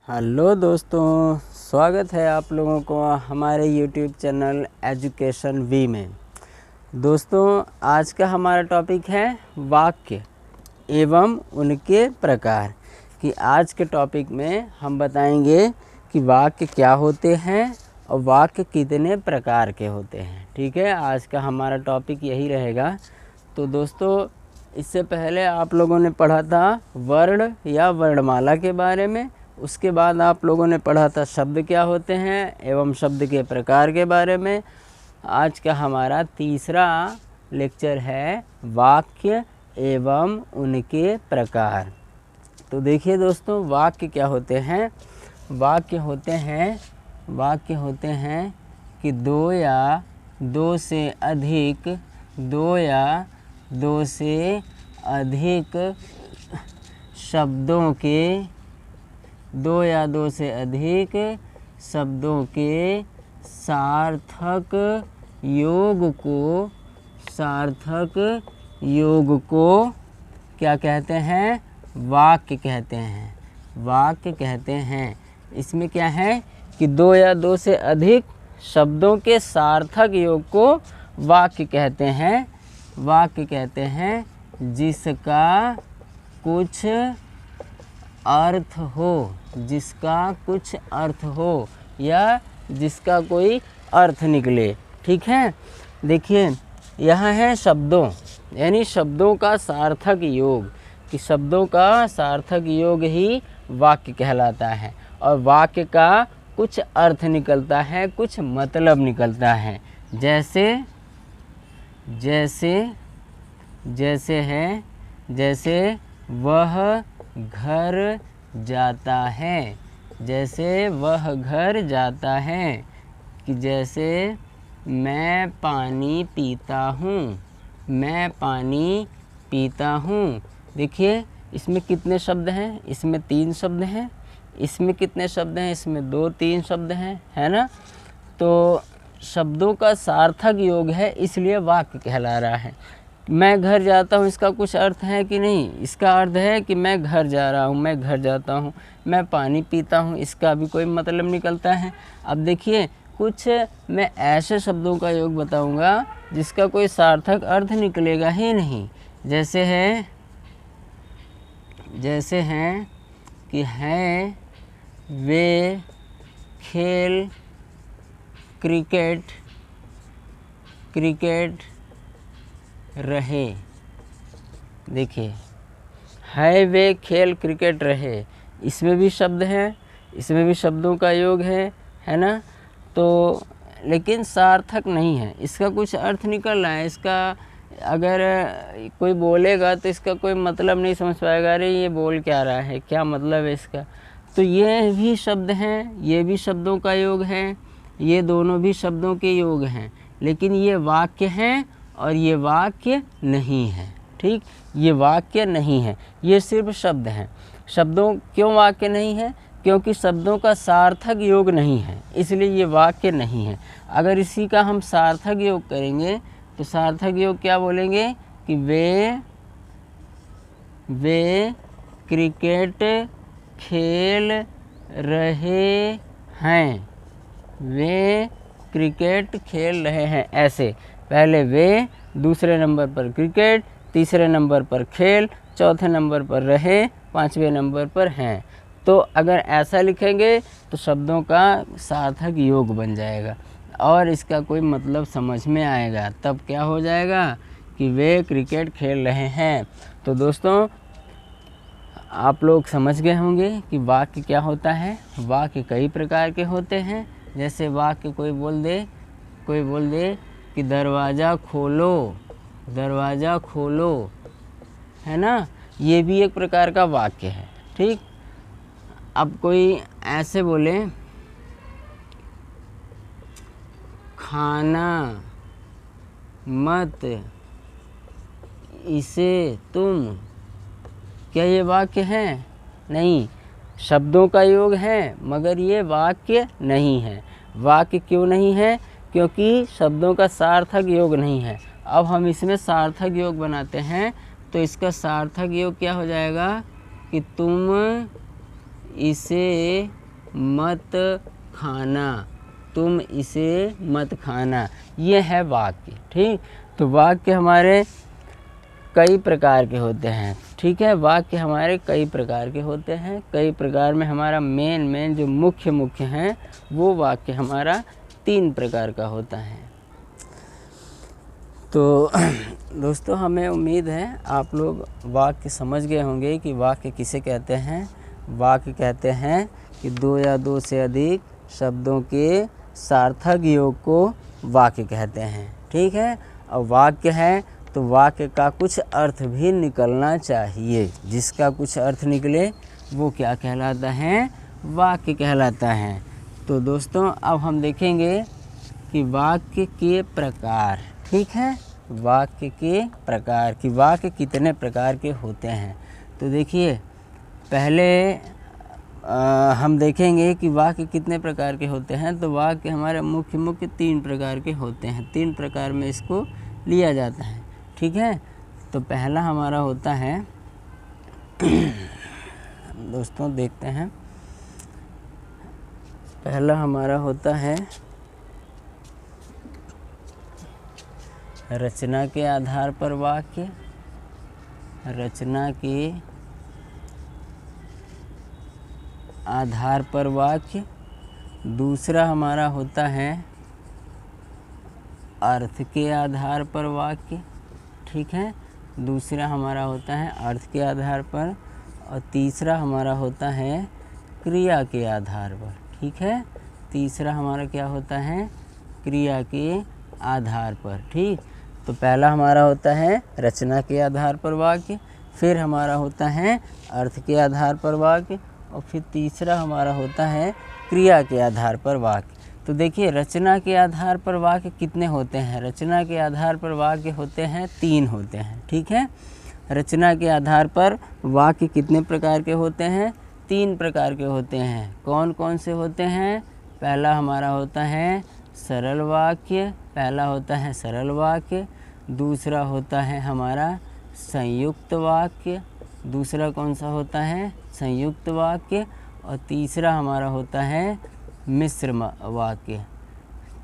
Hello दोस्तों, स्वागत है आप लोगों को हमारे YouTube चैनल एजुकेशन वी में। दोस्तों, आज का हमारा टॉपिक है वाक्य एवं उनके प्रकार। कि आज के टॉपिक में हम बताएंगे कि वाक्य क्या होते हैं और वाक्य कितने प्रकार के होते हैं। ठीक है, आज का हमारा टॉपिक यही रहेगा। तो दोस्तों, इससे पहले आप लोगों ने पढ़ा था वर्ण या वर्णमाला के बारे में। उसके बाद आप लोगों ने पढ़ा था शब्द क्या होते हैं एवं शब्द के प्रकार के बारे में। आज का हमारा तीसरा लेक्चर है वाक्य एवं उनके प्रकार। तो देखिए दोस्तों, वाक्य क्या होते हैं। वाक्य होते हैं कि दो या दो से अधिक शब्दों के सार्थक योग को क्या कहते हैं? वाक्य कहते हैं। इसमें क्या है कि दो या दो से अधिक शब्दों के सार्थक योग को वाक्य कहते हैं, जिसका कुछ अर्थ हो या जिसका कोई अर्थ निकले। ठीक है, देखिए यहाँ है शब्दों, यानी शब्दों का सार्थक योग। कि शब्दों का सार्थक योग ही वाक्य कहलाता है और वाक्य का कुछ अर्थ निकलता है, कुछ मतलब निकलता है। जैसे वह घर जाता है, कि जैसे मैं पानी पीता हूँ। देखिए इसमें कितने शब्द हैं? इसमें 3 शब्द हैं। इसमें कितने शब्द हैं? इसमें 2-3 शब्द हैं, है ना। तो शब्दों का सार्थक योग है, इसलिए वाक्य कहला रहा है। मैं घर जाता हूँ, इसका कुछ अर्थ है कि नहीं? इसका अर्थ है कि मैं घर जा रहा हूँ, मैं घर जाता हूँ। मैं पानी पीता हूँ, इसका भी कोई मतलब निकलता है। अब देखिए, कुछ मैं ऐसे शब्दों का योग बताऊँगा जिसका कोई सार्थक अर्थ निकलेगा ही नहीं। जैसे हैं कि हैं वे खेल क्रिकेट रहे। देखिए, है वे खेल क्रिकेट रहे, इसमें भी शब्द हैं, इसमें भी शब्दों का योग है ना। तो लेकिन सार्थक नहीं है, इसका कुछ अर्थ निकल रहा है। इसका अगर कोई बोलेगा तो इसका कोई मतलब नहीं समझ पाएगा, अरे ये बोल क्या रहा है, क्या मतलब है इसका। तो ये भी शब्द हैं, ये भी शब्दों का योग है, ये दोनों भी शब्दों के योग हैं, लेकिन ये वाक्य हैं और ये वाक्य नहीं है। ठीक, ये वाक्य नहीं है, ये सिर्फ शब्द हैं। शब्दों क्यों वाक्य नहीं है? क्योंकि शब्दों का सार्थक योग नहीं है, इसलिए ये वाक्य नहीं है। अगर इसी का हम सार्थक योग करेंगे तो सार्थक योग क्या बोलेंगे कि वे क्रिकेट खेल रहे हैं। वे क्रिकेट खेल रहे हैं, ऐसे पहले वे, दूसरे नंबर पर क्रिकेट, तीसरे नंबर पर खेल, चौथे नंबर पर रहे, 5वें नंबर पर हैं। तो अगर ऐसा लिखेंगे तो शब्दों का सार्थक योग बन जाएगा और इसका कोई मतलब समझ में आएगा। तब क्या हो जाएगा कि वे क्रिकेट खेल रहे हैं। तो दोस्तों, आप लोग समझ गए होंगे कि वाक्य क्या होता है। वाक्य कई प्रकार के होते हैं। जैसे वाक्य कोई बोल दे कि दरवाज़ा खोलो, है ना, ये भी एक प्रकार का वाक्य है। ठीक, अब कोई ऐसे बोले खाना मत इसे तुम, क्या ये वाक्य है? नहीं, शब्दों का योग है मगर ये वाक्य नहीं है। वाक्य क्यों नहीं है? क्योंकि शब्दों का सार्थक योग नहीं है। अब हम इसमें सार्थक योग बनाते हैं तो इसका सार्थक योग क्या हो जाएगा कि तुम इसे मत खाना, तुम इसे मत खाना, ये है वाक्य। ठीक, तो वाक्य हमारे कई प्रकार के होते हैं। ठीक है, वाक्य हमारे कई प्रकार के होते हैं। कई प्रकार में हमारा मेन जो मुख्य हैं वो वाक्य हमारा 3 प्रकार का होता है। तो दोस्तों, हमें उम्मीद है आप लोग वाक्य समझ गए होंगे कि वाक्य किसे कहते हैं। वाक्य कहते हैं कि 2 या 2 से अधिक शब्दों के सार्थक योग को वाक्य कहते हैं। ठीक है, और वाक्य है तो वाक्य का कुछ अर्थ भी निकलना चाहिए। जिसका कुछ अर्थ निकले वो क्या कहलाता है, वाक्य कहलाता है। तो दोस्तों, अब हम देखेंगे कि वाक्य के प्रकार। ठीक है, वाक्य के प्रकार कि वाक्य कितने प्रकार के होते हैं। तो देखिए, पहले हम देखेंगे कि वाक्य कितने प्रकार के होते हैं। तो वाक्य हमारे मुख्य 3 प्रकार के होते हैं। 3 प्रकार में इसको लिया जाता है। ठीक है, तो पहला हमारा होता है दोस्तों देखते हैं, पहला हमारा होता है रचना के आधार पर वाक्य। रचना के आधार पर वाक्य। दूसरा हमारा होता है अर्थ के आधार पर वाक्य। ठीक है, दूसरा हमारा होता है अर्थ के आधार पर। और तीसरा हमारा होता है क्रिया के आधार पर। ठीक है, तीसरा हमारा क्या होता है, क्रिया के आधार पर। ठीक, तो पहला हमारा होता है रचना के आधार पर वाक्य, फिर हमारा होता है अर्थ के आधार पर वाक्य, और फिर तीसरा हमारा होता है क्रिया के आधार पर वाक्य। तो देखिए, रचना के आधार पर वाक्य कितने होते हैं। रचना के आधार पर वाक्य होते हैं 3 होते हैं। ठीक है, रचना के आधार पर वाक्य कितने प्रकार के होते हैं, 3 प्रकार के होते हैं। कौन कौन से होते हैं, पहला हमारा होता है सरल वाक्य। पहला होता है सरल वाक्य। दूसरा होता है हमारा संयुक्त वाक्य। दूसरा कौन सा होता है, संयुक्त वाक्य। और तीसरा हमारा होता है मिश्र वाक्य।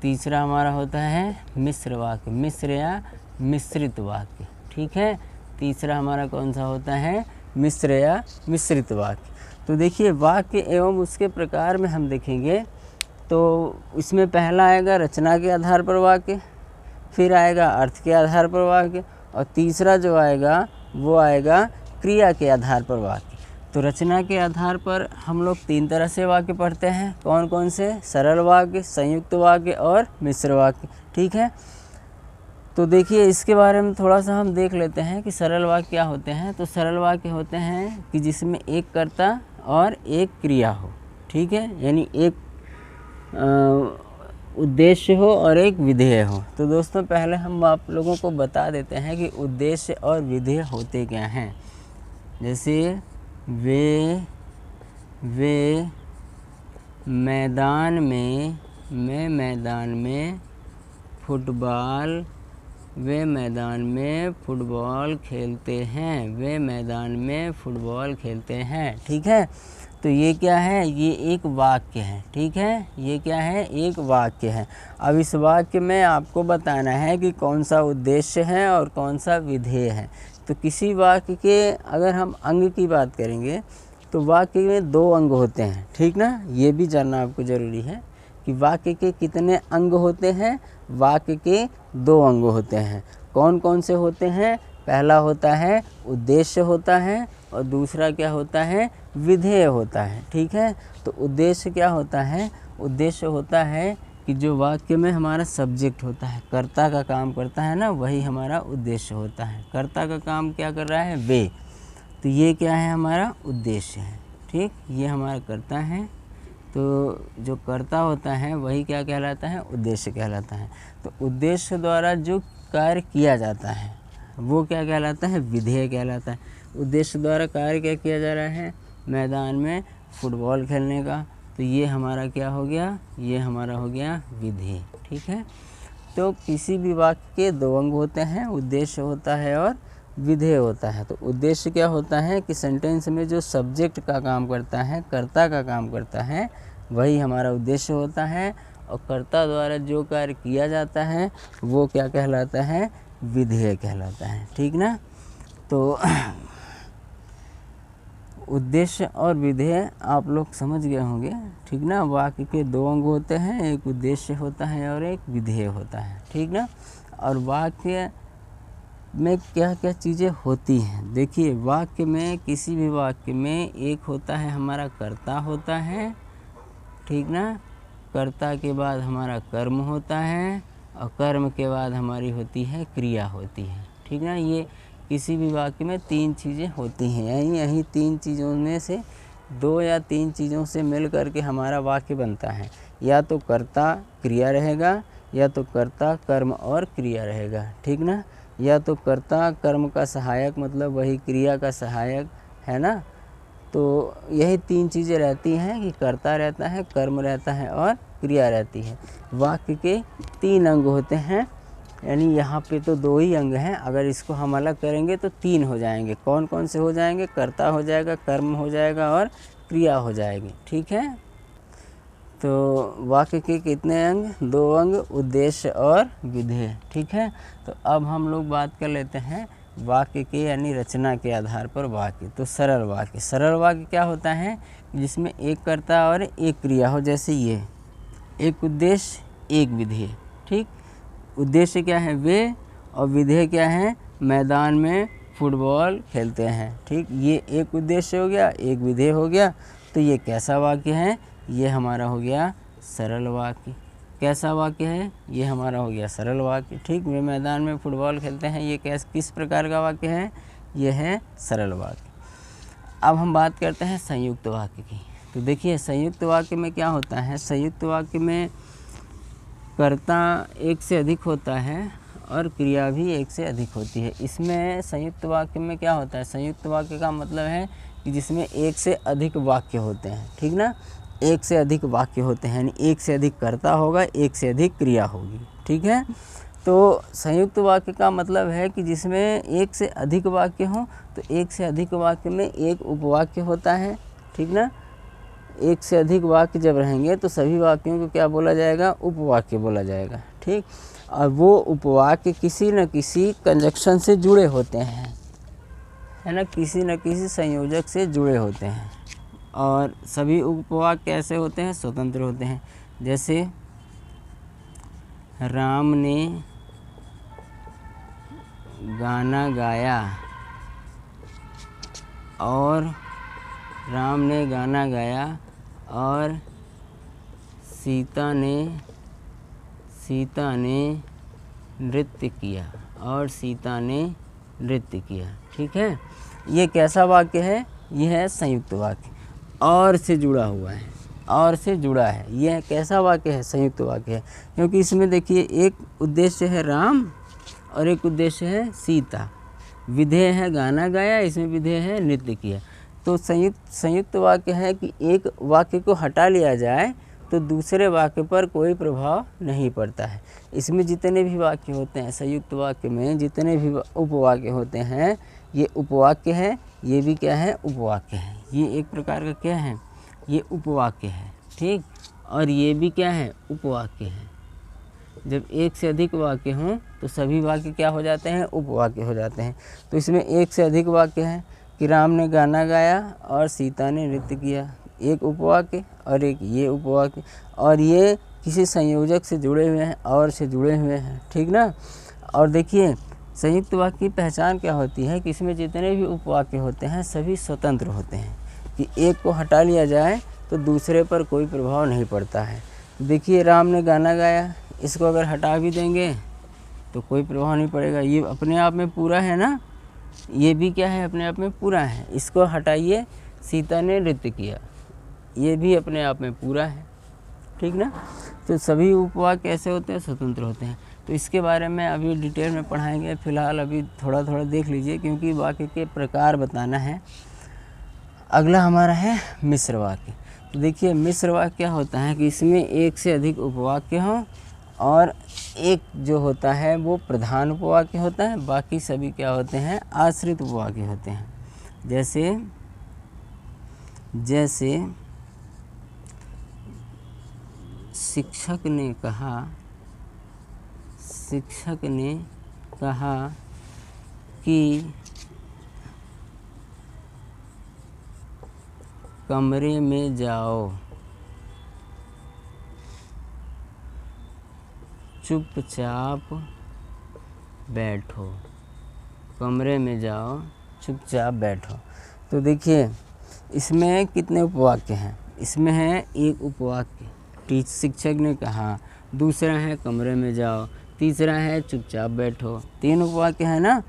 तीसरा हमारा होता है मिश्र वाक्य, मिश्र या मिश्रित वाक्य। ठीक है, तीसरा हमारा कौन सा होता है, मिश्र या मिश्रित वाक्य। तो देखिए, वाक्य एवं उसके प्रकार में हम देखेंगे तो इसमें पहला आएगा रचना के आधार पर वाक्य, फिर आएगा अर्थ के आधार पर वाक्य, और तीसरा जो आएगा वो आएगा क्रिया के आधार पर वाक्य। तो रचना के आधार पर हम लोग 3 तरह से वाक्य पढ़ते हैं। कौन कौन से, सरल वाक्य, संयुक्त वाक्य और मिश्र वाक्य। ठीक है, तो देखिए इसके बारे में थोड़ा सा हम देख लेते हैं कि सरल वाक्य क्या होते हैं। तो सरल वाक्य होते हैं कि जिसमें एक कर्ता और एक क्रिया हो। ठीक है, यानी एक उद्देश्य हो और एक विधेय हो। तो दोस्तों, पहले हम आप लोगों को बता देते हैं कि उद्देश्य और विधेय होते क्या हैं। जैसे वे मैदान में, मैं मैदान में फुटबॉल, वे मैदान में फुटबॉल खेलते हैं। वे मैदान में फुटबॉल खेलते हैं। ठीक है, तो ये क्या है, ये एक वाक्य है। ठीक है, ये क्या है, एक वाक्य है। अब इस वाक्य में आपको बताना है कि कौन सा उद्देश्य है और कौन सा विधेय है। तो किसी वाक्य के अगर हम अंग की बात करेंगे तो वाक्य में 2 अंग होते हैं। ठीक ना, ये भी जानना आपको ज़रूरी है कि वाक्य के कितने अंग होते हैं। वाक्य के 2 अंग होते हैं। कौन कौन से होते हैं, पहला होता है उद्देश्य होता है, और दूसरा क्या होता है, विधेय होता है। ठीक है, तो उद्देश्य क्या होता है, उद्देश्य होता है कि जो वाक्य में हमारा सब्जेक्ट होता है, कर्ता का काम करता है ना, वही हमारा उद्देश्य होता है। कर्ता का काम क्या कर रहा है, वे, तो ये क्या है, हमारा उद्देश्य है। ठीक, ये हमारा कर्ता है। तो जो कर्ता होता है वही क्या कहलाता है, उद्देश्य कहलाता है। तो उद्देश्य द्वारा जो कार्य किया जाता है वो क्या कहलाता है, विधेय कहलाता है। उद्देश्य द्वारा कार्य क्या किया जा रहा है, मैदान में फुटबॉल खेलने का, तो ये हमारा क्या हो गया, ये हमारा हो गया विधेय। ठीक है, तो किसी भी वाक्य के 2 अंग होते हैं, उद्देश्य होता है और विधेय होता है। तो उद्देश्य क्या होता है कि सेंटेंस में जो सब्जेक्ट का काम करता है, कर्ता का काम करता है, वही हमारा उद्देश्य होता है। और कर्ता द्वारा जो कार्य किया जाता है वो क्या कहलाता है? विधेय कहलाता है। ठीक ना। तो उद्देश्य और विधेय आप लोग समझ गए होंगे। ठीक ना। वाक्य के दो अंग होते हैं, एक उद्देश्य होता है और एक विधेय होता है। ठीक ना। और वाक्य में क्या क्या चीज़ें होती हैं? देखिए, वाक्य में, किसी भी वाक्य में एक होता है हमारा कर्ता होता है। ठीक ना। कर्ता के बाद हमारा कर्म होता है और कर्म के बाद हमारी होती है क्रिया होती है। ठीक ना। ये किसी भी वाक्य में तीन चीज़ें होती हैं। यही तीन चीज़ों में से दो या तीन चीज़ों से मिल कर के हमारा वाक्य बनता है। या तो कर्ता क्रिया रहेगा, या तो कर्ता कर्म और क्रिया रहेगा। ठीक ना। या तो कर्ता कर्म का सहायक, मतलब वही क्रिया का सहायक, है ना। तो यही तीन चीज़ें रहती हैं कि कर्ता रहता है, कर्म रहता है और क्रिया रहती है। वाक्य के तीन अंग होते हैं, यानी यहाँ पे तो दो ही अंग हैं, अगर इसको हम अलग करेंगे तो तीन हो जाएंगे। कौन कौन से हो जाएंगे? कर्ता हो जाएगा, कर्म हो जाएगा और क्रिया हो जाएगी। ठीक है। तो वाक्य के कितने अंग? दो अंग, उद्देश्य और विधेय। ठीक है। तो अब हम लोग बात कर लेते हैं वाक्य के, यानी रचना के आधार पर वाक्य। तो सरल वाक्य। सरल वाक्य क्या होता है? जिसमें एक कर्ता और एक क्रिया हो, जैसे ये एक उद्देश्य एक विधेय। ठीक। उद्देश्य क्या है? वे, और विधेय क्या है? मैदान में फुटबॉल खेलते हैं। ठीक। ये एक उद्देश्य हो गया, एक विधेय हो गया। तो ये कैसा वाक्य है? ये हमारा हो गया सरल वाक्य। कैसा वाक्य है? ये हमारा हो गया सरल वाक्य। ठीक। वे मैदान में फुटबॉल खेलते हैं, ये किस प्रकार का वाक्य है? ये है सरल वाक्य। अब हम बात करते हैं संयुक्त वाक्य की। तो देखिए, संयुक्त वाक्य में क्या होता है? संयुक्त वाक्य में कर्ता एक से अधिक होता है और क्रिया भी एक से अधिक होती है। इसमें संयुक्त वाक्य में क्या होता है? संयुक्त वाक्य का मतलब है कि जिसमें एक से अधिक वाक्य होते हैं। ठीक ना। एक से अधिक वाक्य होते हैं, यानी एक से अधिक कर्ता होगा, एक से अधिक क्रिया होगी। ठीक है। तो संयुक्त वाक्य का मतलब है कि जिसमें एक से अधिक वाक्य हो, तो एक से अधिक वाक्य में एक उपवाक्य होता है। ठीक ना। एक से अधिक वाक्य जब रहेंगे तो सभी वाक्यों को क्या बोला जाएगा? उपवाक्य बोला जाएगा। ठीक। और वो उपवाक्य किसी न किसी कंजक्शन से जुड़े होते हैं, है ना, किसी न किसी संयोजक से जुड़े होते हैं। और सभी उपवाक्य कैसे होते हैं? स्वतंत्र होते हैं। जैसे राम ने गाना गाया, और राम ने गाना गाया और सीता ने नृत्य किया, और सीता ने नृत्य किया। ठीक है। ये कैसा वाक्य है? यह है संयुक्त वाक्य। और से जुड़ा हुआ है, और से जुड़ा है। यह कैसा वाक्य है? संयुक्त वाक्य है, क्योंकि इसमें देखिए एक उद्देश्य है राम और एक उद्देश्य है सीता। विधेय है गाना गाया, इसमें विधेय है नृत्य किया। तो संयुक्त वाक्य है कि एक वाक्य को हटा लिया जाए तो दूसरे वाक्य पर कोई प्रभाव नहीं पड़ता है। इसमें जितने भी वाक्य होते हैं, संयुक्त वाक्य में जितने भी उपवाक्य होते हैं, ये उपवाक्य है, ये भी क्या है? उपवाक्य है। ये एक प्रकार का क्या है? ये उपवाक्य है। ठीक। और ये भी क्या है? उपवाक्य है। जब एक से अधिक वाक्य हों तो सभी वाक्य क्या हो जाते हैं? उपवाक्य हो जाते हैं। तो इसमें एक से अधिक वाक्य है कि राम ने गाना गाया और सीता ने नृत्य किया, एक उपवाक्य, और एक ये उपवाक्य, और ये किसी संयोजक से जुड़े हुए हैं, और से जुड़े हुए हैं। ठीक ना। और देखिए, संयुक्त वाक्य की पहचान क्या होती है कि इसमें जितने भी उपवाक्य होते हैं सभी स्वतंत्र होते हैं, कि एक को हटा लिया जाए तो दूसरे पर कोई प्रभाव नहीं पड़ता है। देखिए, राम ने गाना गाया, इसको अगर हटा भी देंगे तो कोई प्रभाव नहीं पड़ेगा, ये अपने आप में पूरा है ना। ये भी क्या है? अपने आप में पूरा है। इसको हटाइए, सीता ने नृत्य किया, ये भी अपने आप में पूरा है। ठीक ना। तो सभी उपवाक्य कैसे होते हैं? स्वतंत्र होते हैं। तो इसके बारे में अभी डिटेल में पढ़ाएंगे, फिलहाल अभी थोड़ा थोड़ा देख लीजिए, क्योंकि वाक्य के प्रकार बताना है। अगला हमारा है मिश्र वाक्य। तो देखिए, मिश्र वाक्य क्या होता है कि इसमें एक से अधिक उपवाक्य हों और एक जो होता है वो प्रधान उपवाक्य होता है, बाकी सभी क्या होते हैं, आश्रित उपवाक्य होते हैं। जैसे शिक्षक ने कहा कि कमरे में जाओ, चुपचाप बैठो। कमरे में जाओ, चुपचाप बैठो। तो देखिए इसमें कितने उपवाक्य हैं, इसमें है एक उपवाक्य शिक्षक ने कहा, दूसरा है कमरे में जाओ, तीसरा है चुपचाप बैठो। 3 उपवाक्य है ना।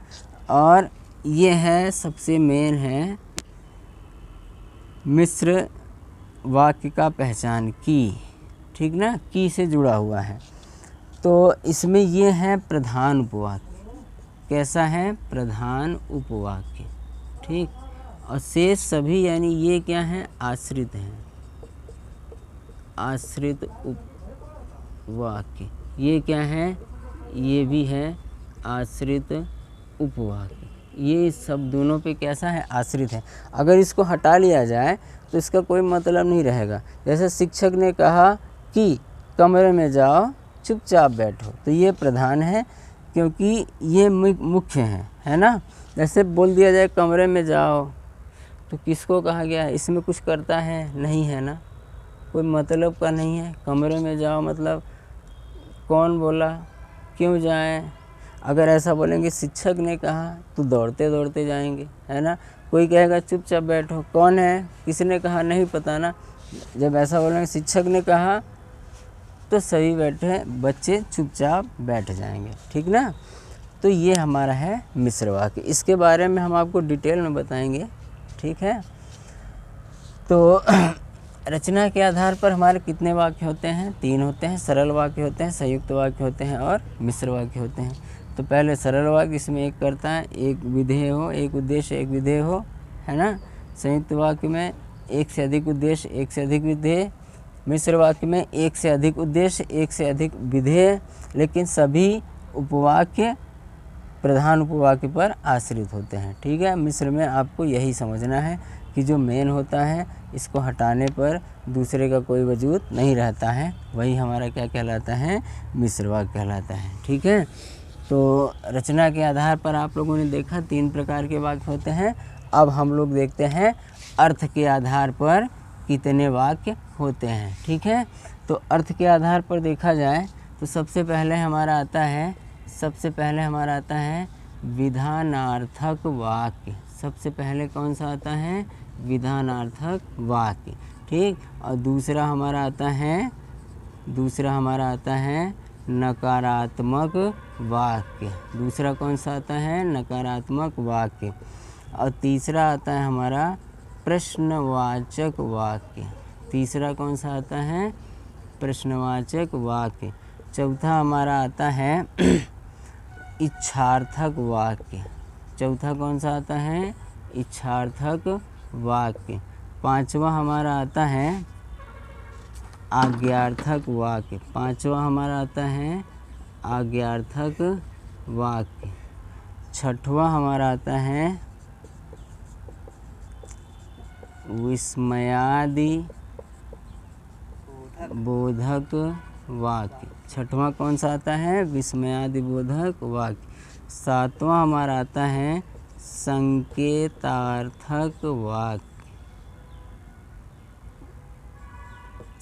और ये है सबसे मेन है मिश्र वाक्य का पहचान की, ठीक ना, की से जुड़ा हुआ है। तो इसमें ये है प्रधान उपवाक्य। कैसा है, प्रधान उपवाक्य, ठीक। और शेष सभी यानी ये क्या हैं, आश्रित हैं, आश्रित उपवाक्य। ये क्या है, ये भी है आश्रित उपवाक्य। ये सब दोनों पे कैसा है, आश्रित है। अगर इसको हटा लिया जाए तो इसका कोई मतलब नहीं रहेगा। जैसे शिक्षक ने कहा कि कमरे में जाओ, चुपचाप बैठो, तो ये प्रधान है क्योंकि ये मुख्य है ना। जैसे बोल दिया जाए कमरे में जाओ, तो किसको कहा गया है, इसमें कुछ करता है नहीं है ना, कोई मतलब का नहीं है। कमरे में जाओ मतलब कौन बोला, क्यों जाएं। अगर ऐसा बोलेंगे शिक्षक ने कहा तो दौड़ते दौड़ते जाएंगे, है ना। कोई कहेगा चुपचाप बैठो, कौन है, किसने कहा, नहीं पता ना। जब ऐसा बोलेंगे शिक्षक ने कहा तो सभी बच्चे चुपचाप बैठ जाएंगे, ठीक ना। तो ये हमारा है मिश्र वाक्य। इसके बारे में हम आपको डिटेल में बताएंगे, ठीक है। तो रचना के आधार पर हमारे कितने वाक्य होते हैं, 3 होते हैं। सरल वाक्य होते हैं, संयुक्त वाक्य होते हैं और मिश्र वाक्य होते हैं। तो पहले सरल वाक्य, इसमें एक करता है, एक विधेय हो, एक उद्देश्य, एक विधेय हो, है ना। संयुक्त वाक्य में एक से अधिक उद्देश्य, एक से अधिक विधेय। मिश्र वाक्य में एक से अधिक उद्देश्य, एक से अधिक विधेय, लेकिन सभी उपवाक्य प्रधान उपवाक्य पर आश्रित होते हैं, ठीक है। मिश्र में आपको यही समझना है कि जो मेन होता है इसको हटाने पर दूसरे का कोई वजूद नहीं रहता है, वही हमारा क्या कहलाता है, मिश्र वाक्य कहलाता है, ठीक है। तो रचना के आधार पर आप लोगों ने देखा 3 प्रकार के वाक्य होते हैं। अब हम लोग देखते हैं अर्थ के आधार पर कितने वाक्य होते हैं, ठीक है। तो अर्थ के आधार पर देखा जाए तो सबसे पहले हमारा आता है विधानार्थक वाक्य। सबसे पहले कौन सा आता है, विधानार्थक वाक्य, ठीक। और दूसरा हमारा आता है नकारात्मक वाक्य। दूसरा कौन सा आता है, नकारात्मक वाक्य। और तीसरा आता है हमारा प्रश्नवाचक वाक्य। तीसरा कौन सा आता है, प्रश्नवाचक वाक्य। चौथा हमारा आता है इच्छार्थक वाक्य। चौथा कौन सा आता है, इच्छार्थक वाक्य। पांचवा हमारा आता है आज्ञार्थक वाक्य। पांचवा हमारा आता है आज्ञार्थक वाक्य। छठवां हमारा आता है विस्मयादि बोधक वाक्य। छठवां कौन सा आता है, विस्मयादि बोधक वाक्य। सातवां हमारा आता है संकेतार्थक वाक्य।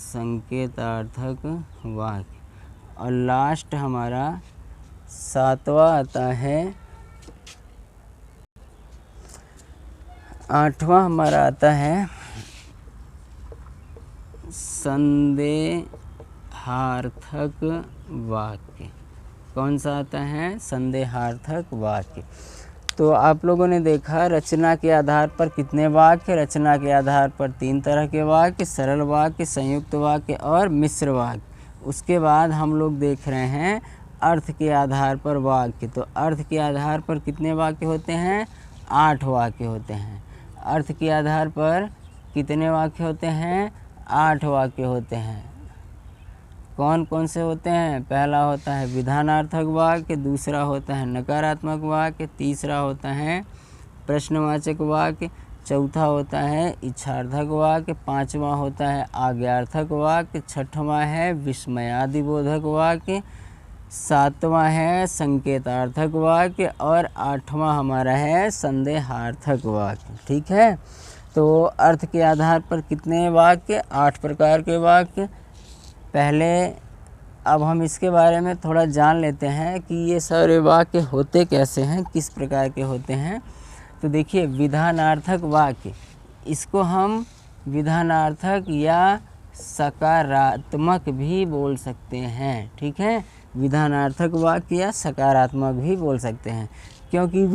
संकेतार्थक वाक्य। और लास्ट हमारा 7वां आता है, 8वां हमारा आता है संदेहार्थक वाक्य। कौन सा आता है, संदेहार्थक वाक्य। तो आप लोगों ने देखा रचना के आधार पर कितने वाक्य, रचना के आधार पर 3 तरह के वाक्य, सरल वाक्य, संयुक्त वाक्य और मिश्र वाक्य। उसके बाद हम लोग देख रहे हैं अर्थ के आधार पर वाक्य। तो अर्थ के आधार पर कितने वाक्य होते हैं, 8 वाक्य होते हैं। अर्थ के आधार पर कितने वाक्य होते हैं, 8 वाक्य होते हैं। कौन कौन से होते हैं? पहला होता है विधानार्थक वाक्य, दूसरा होता है नकारात्मक वाक्य, तीसरा होता है प्रश्नवाचक वाक्य, चौथा होता है इच्छार्थक वाक्य, पांचवा होता है आज्ञार्थक वाक्य, छठवां है विस्मयादिबोधक वाक्य, सातवां है संकेतार्थक वाक्य और आठवां हमारा है संदेहार्थक वाक्य। ठीक है, तो अर्थ के आधार पर कितने वाक्य? 8 प्रकार के वाक्य। पहले अब हम इसके बारे में थोड़ा जान लेते हैं कि ये सारे वाक्य होते कैसे हैं, किस प्रकार के होते हैं। तो देखिए, विधानार्थक वाक्य, इसको हम विधानार्थक या सकारात्मक भी बोल सकते हैं। ठीक है, विधानार्थक वाक्य या सकारात्मक भी बोल सकते हैं, क्योंकि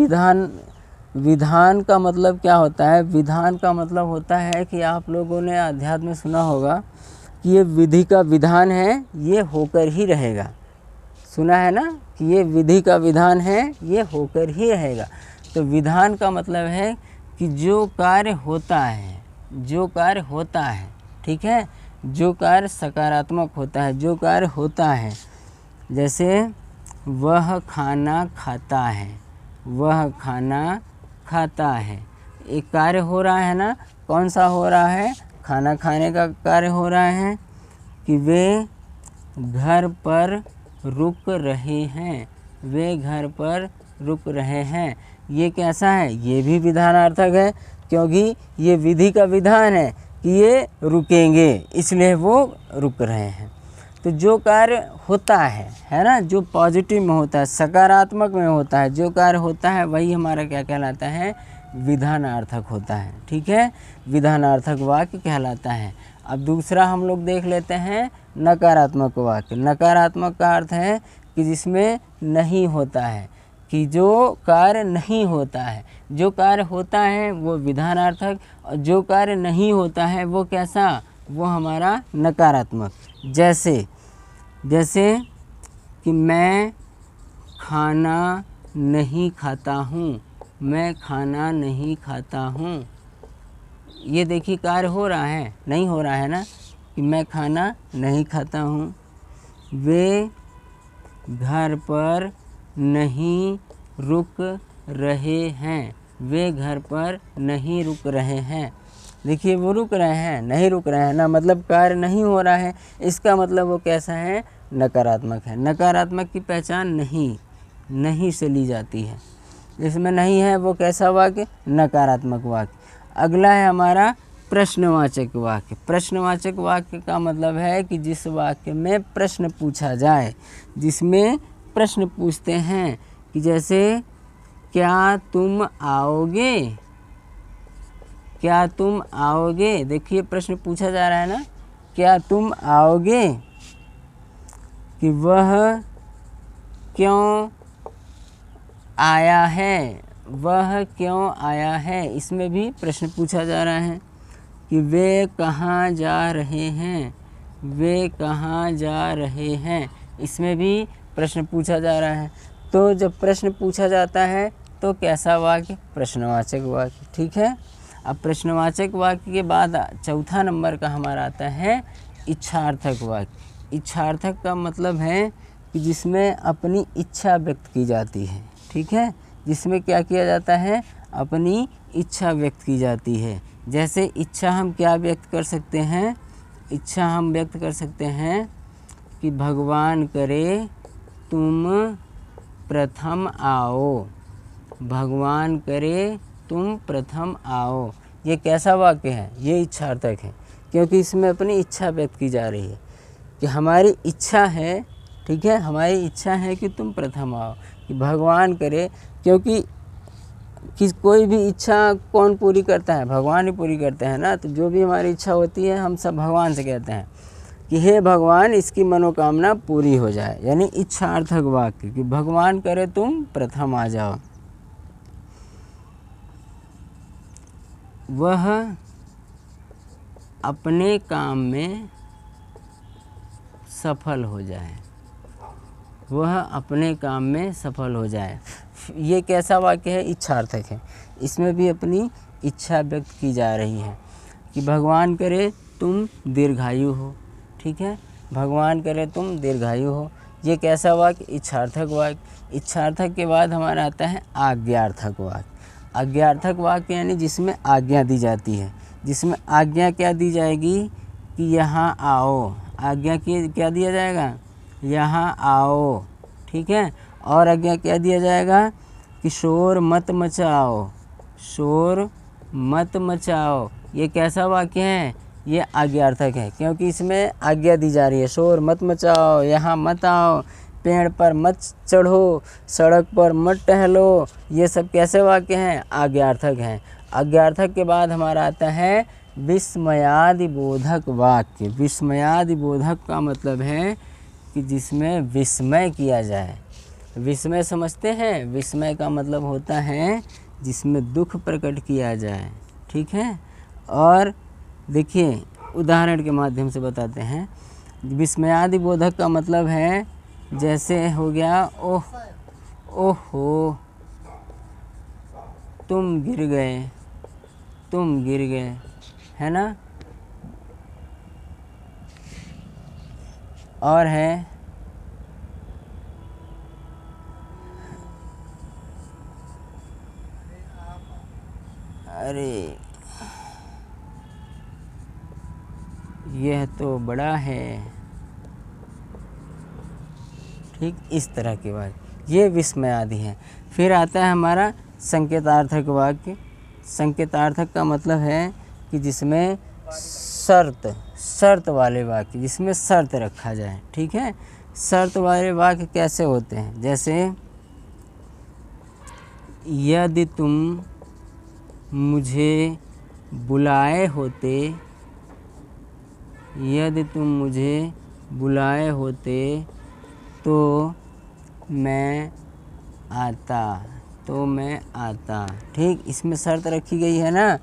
विधान का मतलब क्या होता है? विधान का मतलब होता है कि आप लोगों ने अध्यात्म में सुना होगा कि ये विधि का विधान है, ये होकर ही रहेगा। सुना है ना कि ये विधि का विधान है, ये होकर ही रहेगा। तो विधान का मतलब है कि जो कार्य होता है, जो कार्य होता है, ठीक है, जो कार्य सकारात्मक होता है, जो कार्य होता है, जैसे वह खाना खाता है, वह खाना खाता है, एक कार्य हो रहा है ना। कौन सा हो रहा है? खाना खाने का कार्य हो रहा है कि वे घर पर रुक रहे हैं, वे घर पर रुक रहे हैं। ये कैसा है? ये भी विधानार्थक है, क्योंकि ये विधि का विधान है कि ये रुकेंगे, इसलिए वो रुक रहे हैं। तो जो कार्य होता है ना, जो पॉजिटिव में होता है, सकारात्मक में होता है, जो कार्य होता है वही हमारा क्या कहलाता है? विधानार्थक होता है। ठीक है, विधानार्थक वाक्य कहलाता है। अब दूसरा हम लोग देख लेते हैं नकारात्मक वाक्य। नकारात्मक का अर्थ है कि जिसमें नहीं होता है, कि जो कार्य नहीं होता है। जो कार्य होता है वो विधानार्थक, और जो कार्य नहीं होता है वो कैसा? वो हमारा नकारात्मक। जैसे कि मैं खाना नहीं खाता हूँ, मैं खाना नहीं खाता हूँ। ये देखिए कार्य हो रहा है, नहीं हो रहा है ना, कि मैं खाना नहीं खाता हूँ। वे घर पर नहीं रुक रहे हैं, वे घर पर नहीं रुक रहे हैं। देखिए, वो रुक रहे हैं, नहीं रुक रहे हैं ना, मतलब कार्य नहीं हो रहा है, इसका मतलब वो कैसा है? नकारात्मक है। नकारात्मक की पहचान नहीं से ली जाती है। जिसमें नहीं है वो कैसा वाक्य? नकारात्मक वाक्य। अगला है हमारा प्रश्नवाचक वाक्य। प्रश्नवाचक वाक्य का मतलब है कि जिस वाक्य में प्रश्न पूछा जाए, जिसमें प्रश्न पूछते हैं कि जैसे क्या तुम आओगे, क्या तुम आओगे। देखिए, प्रश्न पूछा जा रहा है ना, क्या तुम आओगे, कि वह क्यों आया है, वह क्यों आया है। इसमें भी प्रश्न पूछा जा रहा है कि वे कहाँ जा रहे हैं, वे कहाँ जा रहे हैं। इसमें भी प्रश्न पूछा जा रहा है। तो जब प्रश्न पूछा जाता है तो कैसा वाक्य? प्रश्नवाचक वाक्य। ठीक है, अब प्रश्नवाचक वाक्य के बाद चौथा नंबर का हमारा आता है इच्छार्थक वाक्य। इच्छार्थक का मतलब है कि जिसमें अपनी इच्छा व्यक्त की जाती है। ठीक है, जिसमें क्या किया जाता है? अपनी इच्छा व्यक्त की जाती है। जैसे इच्छा हम क्या व्यक्त कर सकते हैं? इच्छा हम व्यक्त कर सकते हैं कि भगवान करे तुम प्रथम आओ, भगवान करे तुम प्रथम आओ। ये कैसा वाक्य है? ये इच्छार्थक है, क्योंकि इसमें अपनी इच्छा व्यक्त की जा रही है कि हमारी इच्छा है, ठीक है, हमारी इच्छा है कि तुम प्रथम आओ, कि भगवान करे। क्योंकि कोई भी इच्छा कौन पूरी करता है? भगवान ही पूरी करते हैं ना। तो जो भी हमारी इच्छा होती है हम सब भगवान से कहते हैं कि हे भगवान, इसकी मनोकामना पूरी हो जाए। यानी इच्छार्थक वाक्य कि भगवान करे तुम प्रथम आ जाओ। वह अपने काम में सफल हो जाए, वह अपने काम में सफल हो जाए। ये कैसा वाक्य है? इच्छार्थक है। इसमें भी अपनी इच्छा व्यक्त की जा रही है कि भगवान करे तुम दीर्घायु हो। ठीक है, भगवान करे तुम दीर्घायु हो। ये कैसा वाक्य? इच्छार्थक वाक्य। इच्छार्थक के बाद हमारा आता है आज्ञार्थक वाक्य। आज्ञार्थक वाक्य यानी जिसमें आज्ञा दी जाती है, जिसमें आज्ञा क्या दी जाएगी कि यहाँ आओ। आज्ञा की क्या दिया जाएगा? यहाँ आओ, ठीक है। और आज्ञा क्या दिया जाएगा कि शोर मत मचाओ, शोर मत मचाओ। ये कैसा वाक्य है? ये आज्ञार्थक है, क्योंकि इसमें आज्ञा दी जा रही है। शोर मत मचाओ, यहाँ मत आओ, पेड़ पर मत चढ़ो, सड़क पर मत टहलो। ये सब कैसे वाक्य हैं? आज्ञार्थक हैं। आज्ञार्थक के बाद हमारा आता है विस्मयादि बोधक वाक्य। विस्मयादि बोधक का मतलब है कि जिसमें विस्मय किया जाए। विस्मय समझते हैं? विस्मय का मतलब होता है जिसमें दुख प्रकट किया जाए, ठीक है। और देखिए उदाहरण के माध्यम से बताते हैं। विस्मयादि बोधक का मतलब है जैसे हो गया ओहो तुम गिर गए, तुम गिर गए, है ना। और है अरे यह तो बड़ा है, ठीक। इस तरह के वाक्य ये विस्मय आदि हैं। फिर आता है हमारा संकेतार्थक वाक्य। संकेतार्थक का मतलब है कि जिसमें शर्त वाले वाक्य, जिसमें शर्त रखा जाए, ठीक है। शर्त वाले वाक्य कैसे होते हैं? जैसे यदि तुम मुझे बुलाए होते, यदि तुम मुझे बुलाए होते तो मैं आता, तो मैं आता, ठीक। इसमें शर्त रखी गई है ना।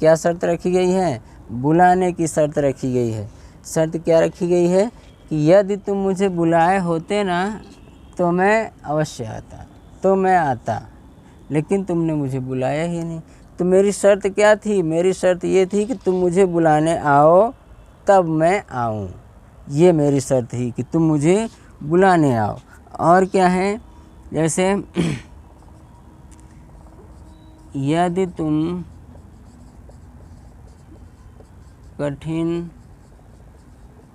क्या शर्त रखी गई है? बुलाने की शर्त रखी गई है। शर्त क्या रखी गई है कि यदि तुम मुझे बुलाए होते ना तो मैं अवश्य आता, तो मैं आता, लेकिन तुमने मुझे बुलाया ही नहीं। तो मेरी शर्त क्या थी? मेरी शर्त ये थी कि तुम मुझे बुलाने आओ तब मैं आऊँ। ये मेरी शर्त थी कि तुम मुझे बुलाने आओ। और क्या है? जैसे यदि तुम कठिन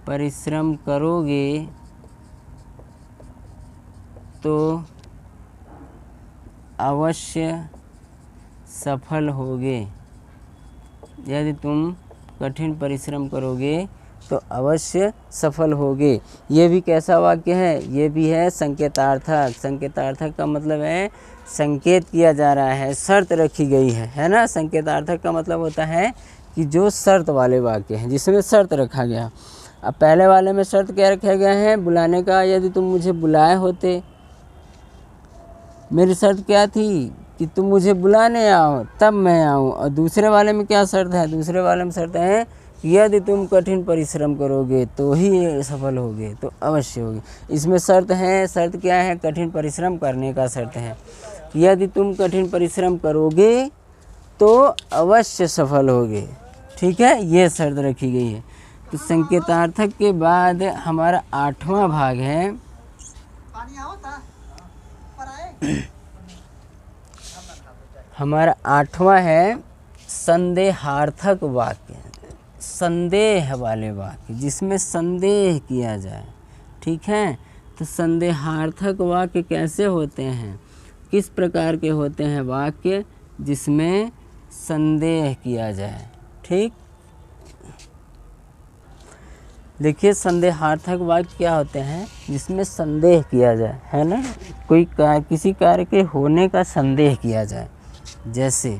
परिश्रम करोगे तो अवश्य सफल होगे। यदि तुम कठिन परिश्रम करोगे तो अवश्य सफल होगे। ये भी कैसा वाक्य है? ये भी है संकेतार्थक। संकेतार्थक का मतलब है संकेत किया जा रहा है, शर्त रखी गई है ना। संकेतार्थक का मतलब होता है कि जो शर्त वाले वाक्य हैं, जिसमें शर्त रखा गया। अब पहले वाले में शर्त क्या रखा गया है? बुलाने का। यदि तुम मुझे बुलाए होते, मेरी शर्त क्या थी कि तुम मुझे बुलाने आओ तब मैं आऊँ। और दूसरे वाले में क्या शर्त है? दूसरे वाले में शर्त है यदि तुम कठिन परिश्रम करोगे तो ही सफल होगे, तो अवश्य होगे। इसमें शर्त है। शर्त क्या है? कठिन परिश्रम करने का शर्त है। यदि तुम कठिन परिश्रम करोगे तो अवश्य सफल होगे, ठीक है। ये शर्त रखी गई है। तो संकेतार्थक के बाद हमारा 8वां भाग है हमारा 8वां है संदेहार्थक वाक्य। संदेह वाले वाक्य, जिसमें संदेह किया जाए, ठीक है। तो संदेहार्थक वाक्य कैसे होते हैं? किस प्रकार के होते हैं वाक्य? जिसमें संदेह किया जाए, ठीक। देखिए संदेहार्थक वाक्य क्या होते हैं? जिसमें संदेह किया जाए, है ना। किसी कार्य के होने का संदेह किया जाए। जैसे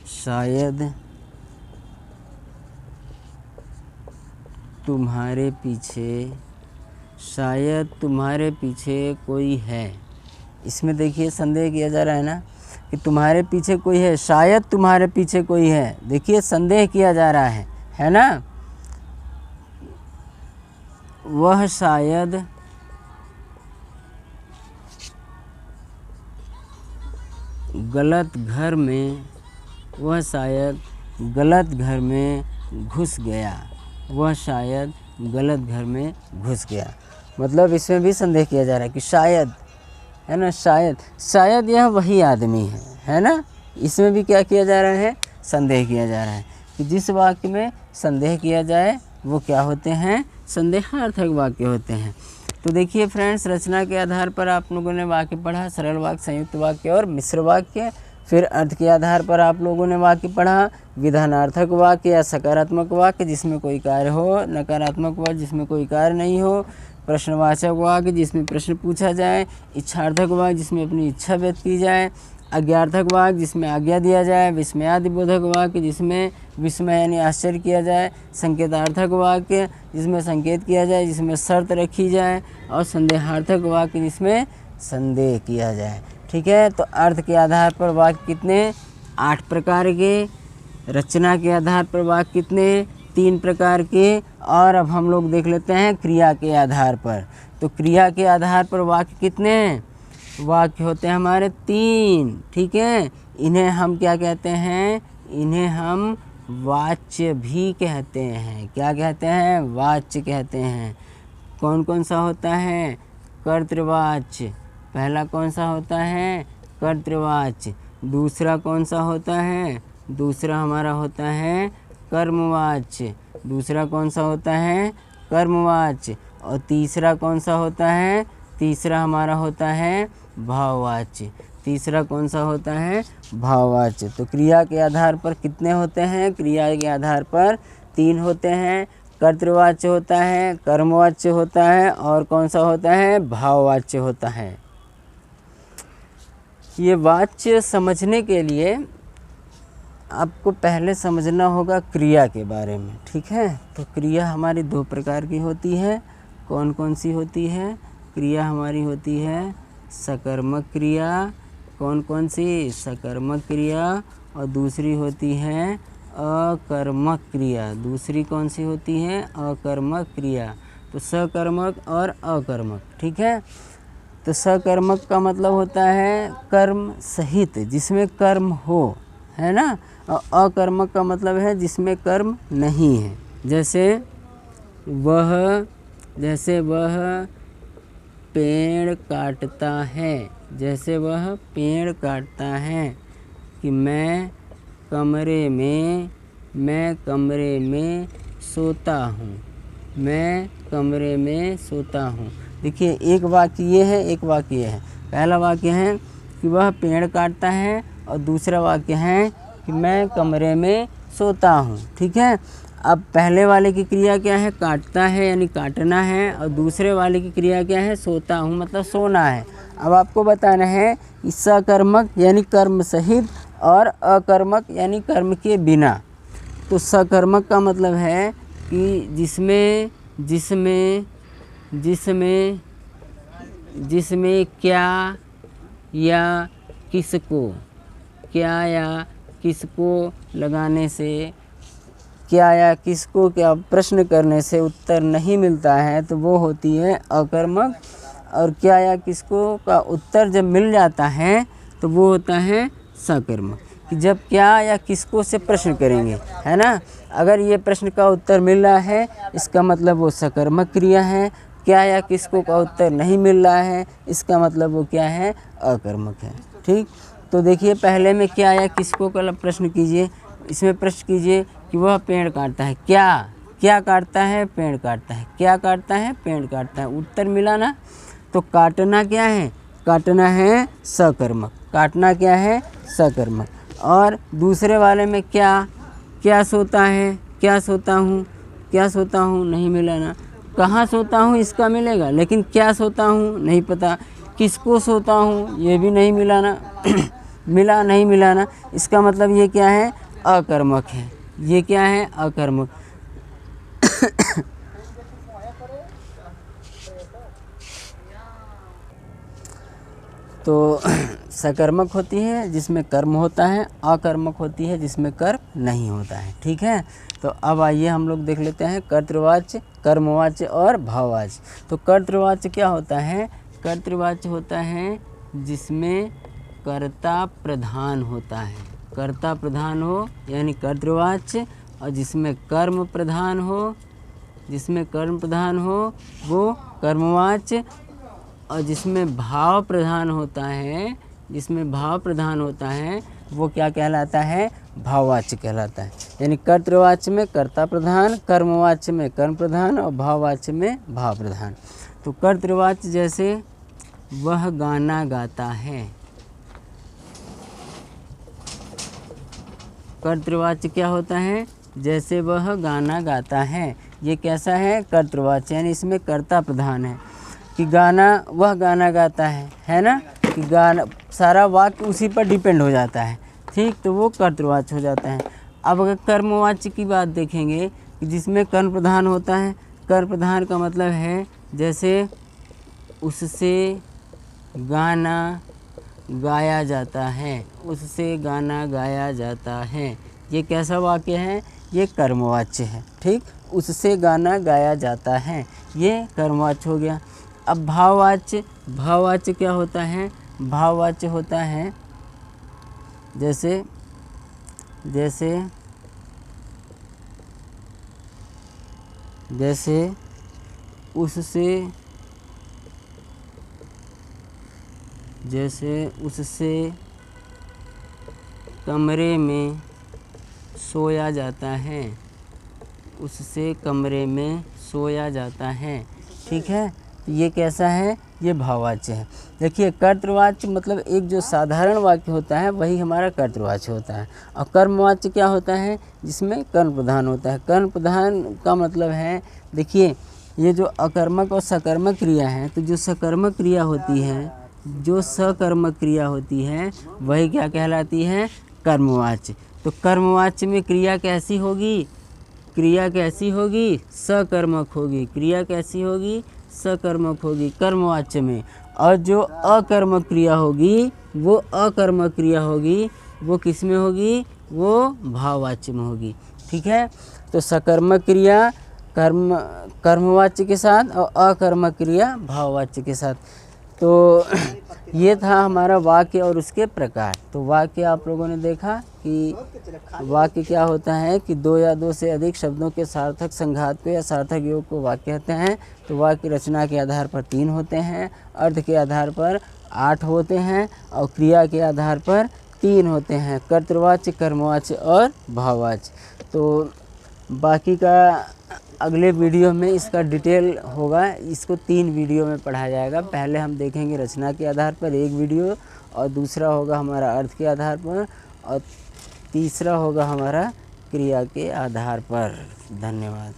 शायद तुम्हारे पीछे कोई है। इसमें देखिए संदेह किया जा रहा है ना कि तुम्हारे पीछे कोई है, शायद तुम्हारे पीछे कोई है। देखिए संदेह किया जा रहा है ना। वह शायद गलत घर में घुस गया, वह शायद गलत घर में घुस गया। मतलब इसमें भी संदेह किया जा रहा है कि शायद, है ना, शायद यह वही आदमी है ना। इसमें भी क्या किया जा रहा है, संदेह किया जा रहा है कि जिस वाक्य में संदेह किया जाए वो क्या होते हैं, संदेहार्थक वाक्य होते हैं। तो देखिए फ्रेंड्स, रचना के आधार पर आप लोगों ने वाक्य पढ़ा, सरल वाक्य, संयुक्त वाक्य और मिश्र वाक्य। फिर अर्थ के आधार पर आप लोगों ने वाक्य पढ़ा, विधानार्थक वाक्य या सकारात्मक वाक्य जिसमें कोई कार्य हो, नकारात्मक वाक्य जिसमें कोई कार्य नहीं हो, प्रश्नवाचक वाक्य जिसमें प्रश्न पूछा जाए, इच्छार्थक वाक्य जिसमें अपनी इच्छा व्यक्त की जाए, आज्ञार्थक वाक्य जिसमें आज्ञा दिया जाए, विस्मयादिबोधक वाक्य जिसमें विस्मय यानी आश्चर्य किया जाए, संकेतार्थक वाक्य जिसमें संकेत किया जाए, जिसमें शर्त रखी जाए, और संदेहार्थक वाक्य जिसमें संदेह किया जाए। ठीक है, तो अर्थ के आधार पर वाक्य कितने, 8 प्रकार के, रचना के आधार पर वाक्य कितने, 3 प्रकार के। और अब हम लोग देख लेते हैं क्रिया के आधार पर। तो क्रिया के आधार पर वाक्य कितने हैं, वाक्य होते हैं हमारे 3। ठीक है, इन्हें हम क्या कहते हैं, इन्हें हम वाच्य भी कहते हैं। क्या कहते हैं, वाच्य कहते हैं। कौन कौन सा होता है, कर्तृवाच्य। पहला कौन सा होता है, कर्तृवाच्य। दूसरा कौन सा होता है, दूसरा हमारा होता है कर्मवाच्य। दूसरा कौन सा होता है, कर्मवाच्य। और तीसरा कौन सा होता है, तीसरा हमारा होता है भाववाच्य। तीसरा कौन सा होता है, भाववाच्य। तो क्रिया के आधार पर कितने होते हैं, क्रिया के आधार पर 3 होते हैं। कर्तृवाच्य होता है, कर्मवाच्य होता है, और कौन सा होता है, भाववाच्य होता है। ये वाच्य समझने के लिए आपको पहले समझना होगा क्रिया के बारे में। ठीक है, तो क्रिया हमारी 2 प्रकार की होती है। कौन कौन सी होती है, क्रिया हमारी होती है सकर्मक क्रिया। कौन कौन सी, सकर्मक क्रिया। और दूसरी होती है अकर्मक क्रिया। दूसरी कौन सी होती है, अकर्मक क्रिया। तो सकर्मक और अकर्मक। ठीक है, तो सकर्मक का मतलब होता है कर्म सहित, जिसमें कर्म हो, है ना। और अकर्मक का मतलब है जिसमें कर्म नहीं है। जैसे वह पेड़ काटता है, जैसे वह पेड़ काटता है। कि मैं कमरे में सोता हूँ, मैं कमरे में सोता हूँ। देखिए, एक वाक्य ये है, एक वाक्य ये है। पहला वाक्य है कि वह पेड़ काटता है, और दूसरा वाक्य है कि मैं कमरे में सोता हूँ। ठीक है, अब पहले वाले की क्रिया क्या है, काटता है यानी काटना है, और दूसरे वाले की क्रिया क्या है, सोता हूँ मतलब सोना है। अब आपको बताना है कि सकर्मक यानी कर्म सहित और अकर्मक यानी कर्म के बिना। तो सकर्मक का मतलब है कि जिसमें क्या या किसको लगाने से, क्या या किसको क्या प्रश्न करने से उत्तर नहीं मिलता है, तो वो होती है अकर्मक। और क्या या किसको का उत्तर जब मिल जाता है तो वो होता है सकर्मक। कि जब क्या या किसको से प्रश्न करेंगे, है ना, अगर ये प्रश्न का उत्तर मिल रहा है इसका मतलब वो सकर्मक क्रिया है। क्या या किसको का उत्तर नहीं मिल रहा है इसका मतलब वो क्या है, अकर्मक है। ठीक, तो देखिए पहले में क्या या किसको का प्रश्न कीजिए। इसमें प्रश्न कीजिए कि वह पेड़ काटता है, क्या काटता है, पेड़ काटता है। क्या काटता है, पेड़ काटता है। उत्तर मिला ना। तो काटना क्या है, काटना है सकर्मक। काटना क्या है, सकर्मक। और दूसरे वाले में क्या सोता है, क्या सोता हूँ नहीं मिला ना। कहाँ सोता हूँ इसका मिलेगा, लेकिन क्या सोता हूँ नहीं पता। किसको सोता हूँ ये भी नहीं मिला ना नहीं मिला ना। इसका मतलब ये क्या है, अकर्मक है। ये क्या है, अकर्मक। तो सकर्मक होती है जिसमें कर्म होता है, अकर्मक होती है जिसमें कर्म नहीं होता है। ठीक है, तो अब आइए हम लोग देख लेते हैं कर्तृवाच्य, कर्मवाच्य और भाववाच्य। तो कर्तृवाच्य क्या होता है, कर्तृवाच्य होता है जिसमें कर्ता प्रधान होता है। कर्ता प्रधान हो यानी कर्तृवाच्य। और जिसमें कर्म प्रधान हो, वो कर्मवाच्य, और जिसमें भाव प्रधान होता है, वो क्या कहलाता है? भाववाच्य कहलाता है। यानी कर्तृवाच्य में कर्ता प्रधान, कर्मवाच्य में कर्म प्रधान और भाववाच्य में भाव प्रधान। तो कर्तृवाच्य जैसे वह गाना गाता है, कर्तृवाच्य क्या होता है? जैसे वह गाना गाता है। ये कैसा है? कर्तृवाच्य, यानी इसमें कर्ता प्रधान है कि वह गाना गाता है ना, कि गाना सारा वाक्य उसी पर डिपेंड हो जाता है, ठीक, तो वो कर्तृवाच्य हो जाता है। अब अगर कर्मवाच्य की बात देखेंगे कि जिसमें कर्म प्रधान होता है, कर्म प्रधान का मतलब है जैसे उससे गाना गाया जाता है, ये कैसा वाक्य है? ये कर्मवाच्य है, ठीक, उससे गाना गाया जाता है, ये कर्मवाच्य हो गया। अब भाववाच्य क्या होता है? भाववाच्य होता है जैसे उससे कमरे में सोया जाता है, ठीक है, ये कैसा है? ये भाववाच्य है। देखिए कर्तृवाच्य मतलब एक जो साधारण वाक्य होता है वही हमारा कर्तृवाच्य होता है, और कर्मवाच्य क्या होता है? जिसमें कर्म प्रधान होता है। कर्म प्रधान का मतलब है, देखिए ये जो अकर्मक और सकर्मक क्रिया है, तो जो सकर्मक क्रिया होती है, वही क्या कहलाती है? कर्मवाच्य। तो कर्मवाच्य में क्रिया कैसी होगी? सकर्मक होगी कर्मवाच्य में, और जो अकर्मक क्रिया होगी वो किस में होगी? वो भाववाच्य में होगी, ठीक है। तो सकर्मक क्रिया कर्मवाच्य के साथ और अकर्मक क्रिया भाववाच्य के साथ। तो ये था हमारा वाक्य और उसके प्रकार। तो वाक्य आप लोगों ने देखा कि वाक्य क्या होता है कि 2 या 2 से अधिक शब्दों के सार्थक संघात को या सार्थक योग को वाक्य कहते हैं। तो वाक्य रचना के आधार पर 3 होते हैं, अर्थ के आधार पर 8 होते हैं और क्रिया के आधार पर 3 होते हैं, कर्तृवाच्य, कर्मवाच्य और भाववाच्य। तो बाकी का अगले वीडियो में इसका डिटेल होगा, इसको 3 वीडियो में पढ़ाया जाएगा। पहले हम देखेंगे रचना के आधार पर 1 वीडियो, और दूसरा होगा हमारा अर्थ के आधार पर, और तीसरा होगा हमारा क्रिया के आधार पर। धन्यवाद।